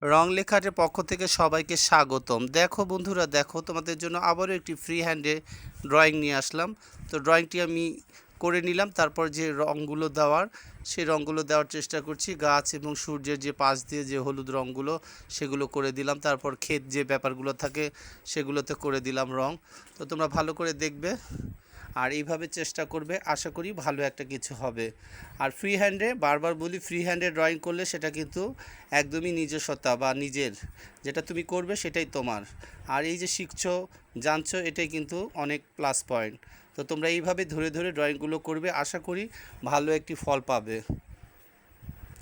রং লেখাটের পক্ষ থেকে সবাইকে স্বাগতম। দেখো বন্ধুরা, দেখো তোমাদের জন্য আবারও একটি ফ্রি হ্যান্ডে ড্রয়িং নিয়ে আসলাম। তো ড্রয়িংটি আমি করে নিলাম, তারপর যে রঙগুলো দেওয়ার সেই রঙগুলো দেওয়ার চেষ্টা করছি। গাছ এবং সূর্যের যে পাশ দিয়ে যে হলুদ রঙগুলো সেগুলো করে দিলাম, তারপর ক্ষেত যে ব্যাপারগুলো থাকে সেগুলোতে করে দিলাম রং। তো তোমরা ভালো করে দেখবে আর এইভাবে চেষ্টা করবে, আশা করি ভালো একটা কিছু হবে। আর ফ্রি হ্যান্ডে বারবার বলি, ফ্রি হ্যান্ডে ড্রয়িং করলে সেটা কিন্তু একদমই নিজস্বতা বা নিজের, যেটা তুমি করবে সেটাই তোমার। আর এই যে শিখছো, জানছো, এটাই কিন্তু অনেক প্লাস পয়েন্ট। তো তোমরা এইভাবে ধরে ধরে ড্রয়িংগুলো করবে, আশা করি ভালো একটি ফল পাবে।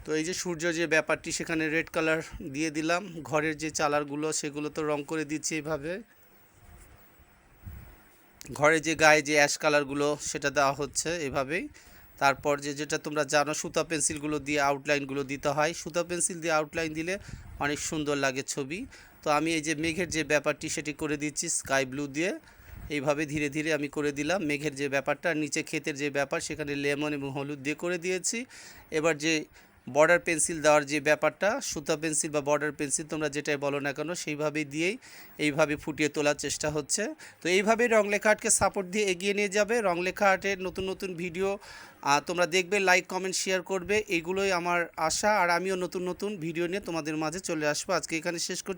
তো এই যে সূর্য যে ব্যাপারটি, সেখানে রেড কালার দিয়ে দিলাম। ঘরের যে চালারগুলো সেগুলো তো রং করে দিচ্ছি এইভাবে। ঘরে যে গায়ে যে অ্যাশ কালারগুলো সেটা দেওয়া হচ্ছে এভাবেই। তারপর যেটা তোমরা জানো, সুতা পেন্সিলগুলো দিয়ে আউটলাইনগুলো দিতে হয়। সুতা পেন্সিল দিয়ে আউটলাইন দিলে অনেক সুন্দর লাগে ছবি। তো আমি এই যে মেঘের যে ব্যাপারটি সেটি করে দিচ্ছি স্কাই ব্লু দিয়ে। এইভাবে ধীরে ধীরে আমি করে দিলাম মেঘের যে ব্যাপারটা। আর নিচে ক্ষেতের যে ব্যাপার সেখানে লেমন এবং হলুদ দিয়ে করে দিয়েছি। এবার যে বর্ডার পেন্সিল দেওয়ার যে ব্যাপারটা, সুতা পেন্সিল বা বর্ডার পেন্সিল তোমরা যেটাই বলো না কেন, সেইভাবেই দিয়েই এইভাবে ফুটিয়ে তোলার চেষ্টা হচ্ছে। তো এইভাবেই রং লেখা আর্টকে সাপোর্ট দিয়ে এগিয়ে নিয়ে যাবে। রং লেখা আর্টের নতুন নতুন ভিডিও তোমরা দেখবে, লাইক কমেন্ট শেয়ার করবে, এগুলোই আমার আশা। আর আমিও নতুন নতুন ভিডিও নিয়ে তোমাদের মাঝে চলে আসবো। আজকে এখানে শেষ করছি।